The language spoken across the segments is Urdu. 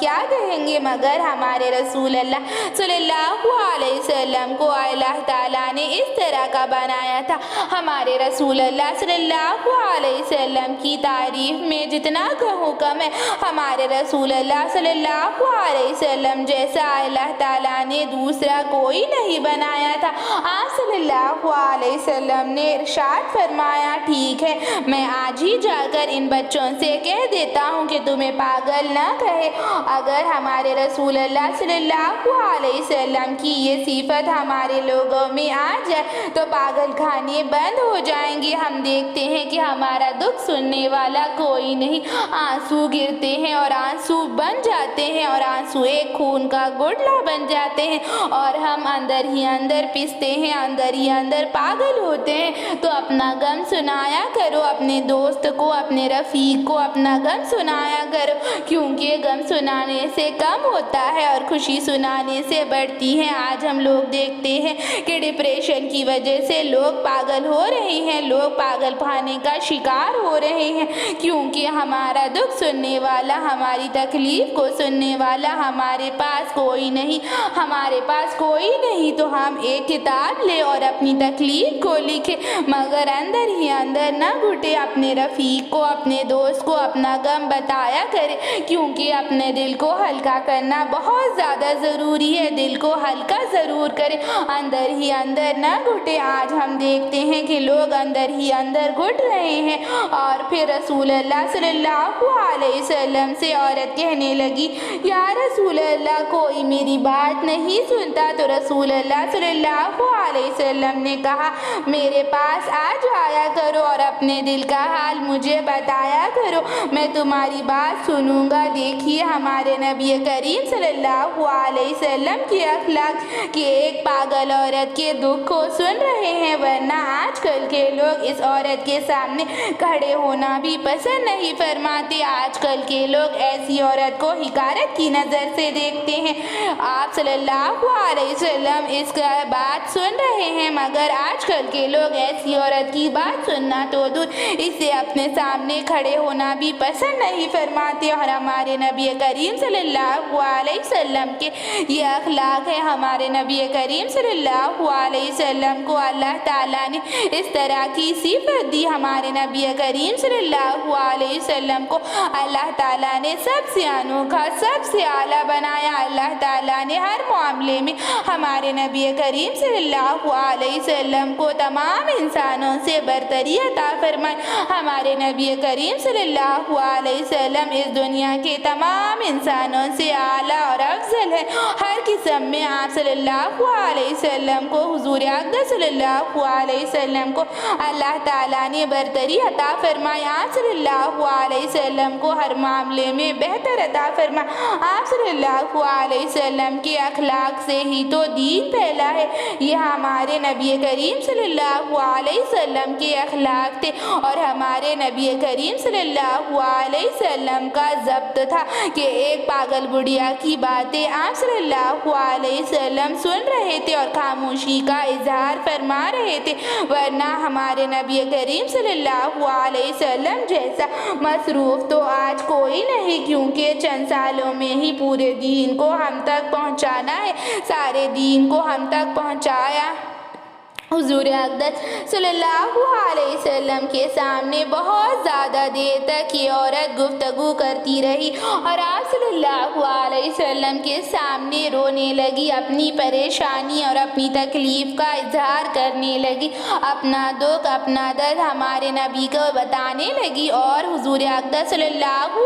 کیا کہیں گے مگر ہمارے رسول اللہ صلی اللہ علیہ وسلم کو اللہ تعالیٰ نے اس طرح کا بنایا تھا۔ ہمارے رسول اللہ صلی اللہ علیہ وسلم کی تعریف میں جتنا کہوں کم ہے۔ ہمارے رسول اللہ صلی اللہ علیہ وسلم جیسا اللہ تعالیٰ نے دوسرا کوئی نہیں بنایا تھا۔ آپ صلی اللہ علیہ وسلم نے ارشاد فرمایا، ٹھیک ہے میں آج ہی جا کر ان بچوں سے کہہ دیتا ہوں کہ تمہیں پاگل نہ کہے۔ اگر ہمارے رسول اللہ صلی اللہ علیہ وسلم کی یہ صفت ہمارے لوگوں میں آ جائے تو پاگل کھانے بند ہو جائیں گے۔ ہم دیکھتے ہیں کہ ہمارا دکھ سننے والا کوئی نہیں، آنسو گرتے ہیں اور آنسو بن جاتے ہیں اور آنسو ایک خون کا گٹلا بن جاتے ہیں اور ہم اندر ہی اندر پستے ہیں، اندر ہی اندر پاگل ہوتے ہیں۔ تو اپنا غم سنایا کرو، اپنے دوست کو، اپنے رفیق کو اپنا غم سنایا کرو، کیونکہ غم سنانے سے کم ہوتا ہے اور خوشی سنانے سے بڑھتی ہے۔ آج ہم لوگ دیکھتے ہیں کہ ڈپریشن کی وجہ سے لوگ پاگل ہو رہے ہیں، لوگ پاگل کھانے کا شکار ہو رہے ہیں، کیونکہ ہمارا دکھ سننے والا، ہماری تکلیف کو سننے والا ہمارے پاس کوئی نہیں۔ ہمارے پاس کوئی نہیں تو ہم ایک کتاب لے اور اپنی تکلیف کو لکھے، مگر اندر ہی اندر نہ گھٹے، اپنے رفیق کو، اپنے دوست کو اپنا غم بتایا کرے، کیونکہ اپنے دل کو ہلکا کرنا بہت زیادہ ضروری ہے۔ دل کو ہلکا ضرور کرے، اندر ہی اندر نہ گھٹے۔ آج ہم دیکھتے ہیں کہ لوگ اندر ہی اندر گھٹ رہے ہیں۔ اور پھر رسول اللہ صلی اللہ علیہ وسلم سے عورت کہنے لگی، یا رسول اللہ کوئی میری بات نہیں سنتا، تو رسول اللہ صلی اللہ علیہ وسلم نے کہا، میرے پاس آ جایا کرو اور اپنے دل کا حال مجھے بتایا کرو، میں تمہاری بات سنوں گا۔ دیکھیے ہمارے نبی کریم صلی اللہ علیہ وسلم کے اخلاق کہ ایک پاگل عورت کے دکھ کو سن رہے ہیں، ورنہ آج کل کے لوگ اس عورت کے سامنے کھڑے ہونا بھی پسند نہیں فرماتے۔ آج کل کے لوگ ایسی عورت کو حقارت کی نظر سے دیکھتے ہیں۔ آپ صلی اللہ علیہ وسلم اس کا بات سن رہے ہیں، مگر آج کل کے لوگ ایسی عورت کی بات سننا تو دور، اسے اپنے سامنے کھڑے ہونا بھی پسند نہیں فرماتے۔ اور ہمارے نبی کریم صلی اللہ علیہ وسلم کے یہ اخلاق ہے۔ ہمارے نبی کریم صلی اللہ علیہ وسلم کو اللہ تعالیٰ نے اس طرح کی صفت دی۔ ہمارے نبی کریم صلی اللہ علیہ وسلم کو اللہ تعالیٰ نے سب سے انوکھا، سب سے اعلیٰ بنایا۔ اللہ تعالیٰ نے ہر معاملے میں ہمارے نبی کریم صلی اللہ علیہ وسلم کو تمام انسانوں سے برتری عطا فرمائی۔ ہمارے نبی کریم صلی اللہ علیہ وسلم اس دنیا کے تمام انسانوں سے اعلیٰ اور افضل ہے۔ ہر قسم میں آپ صلی اللہ علیہ وسلم کو، حضور اقدس صلی اللہ علیہ وسلم کو اللہ تعالیٰ نے برتری عطا فرمائی۔ آپ صلی اللہ علیہ وسلم کو ہر معاملے میں بہتر عطا فرمائی۔ آپ صلی اللہ علیہ وسلم کے اخلاق سے ہی تو دین پھیلا ہے۔ یہ ہمارے نبی کریم صلی اللہ علیہ وسلم کے اخلاق تھے اور ہمارے نبی کریم صلی اللہ علیہ وسلم کا ضبط تھا کہ ایک پاگل بڑھیا کی باتیں آپ صلی اللہ علیہ وسلم سن رہے تھے اور خاموشی کا اظہار فرما رہے تھے، ورنہ ہمارے نبی کریم صلی اللہ علیہ وسلم جیسا مصروف تو آج کوئی نہیں، کیونکہ چند سالوں میں ہی پورے دین کو ہم تک پہنچانا ہے۔ سارے دین کو ہم تک پہنچایا۔ حضور اقدس صلی اللہ علیہ وسلم کے سامنے بہت زیادہ دیر تک یہ عورت گفتگو کرتی رہی اور آپ صلی اللہ علیہ وسلم کے سامنے رونے لگی، اپنی پریشانی اور اپنی تکلیف کا اظہار کرنے لگی، اپنا دکھ، اپنا درد ہمارے نبی کو بتانے لگی۔ اور حضور اقدس صلی اللہ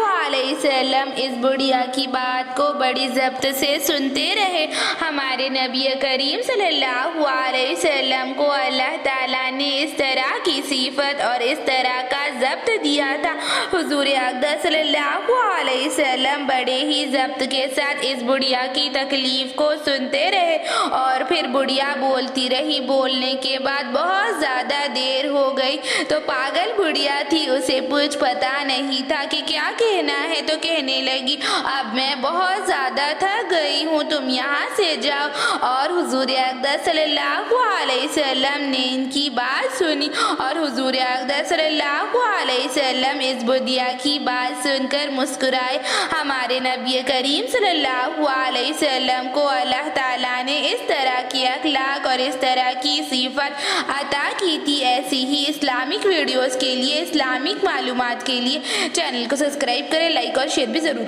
علیہ وسلم اس بڑھیا کی بات کو بڑی ضبط سے سنتے رہے۔ ہمارے نبی کریم صلی اللہ علیہ وسلم کو اللہ تعالیٰ نے اس طرح کی صفت اور اس طرح کا ضبط دیا تھا۔ حضور اقدس صلی اللہ علیہ وسلم بڑے ہی ضبط کے ساتھ اس بڑھیا کی تکلیف کو سنتے رہے اور پھر بڑھیا بولتی رہی۔ بولنے کے بعد بہت زیادہ دیر ہو گئی تو پاگل بڑھیا تھی، اسے کچھ پتا نہیں تھا کہ کیا کہنا ہے، تو تو کہنے لگی اب میں بہت زیادہ تھک گئی ہوں، تم یہاں سے جاؤ۔ اور حضور اقدس صلی اللہ علیہ وسلم نے ان کی بات سنی اور حضور اقدس صلی اللہ علیہ وسلم اس بدھیا کی بات سن کر مسکرائے۔ ہمارے نبی کریم صلی اللہ علیہ وسلم کو اللہ تعالیٰ نے اس طرح کی اخلاق اور اس طرح کی صفت عطا کی تھی۔ ایسی ہی اسلامک ویڈیوز کے لیے، اسلامک معلومات کے لیے چینل کو سبسکرائب کریں، لائک اور شیئر بھی ضرور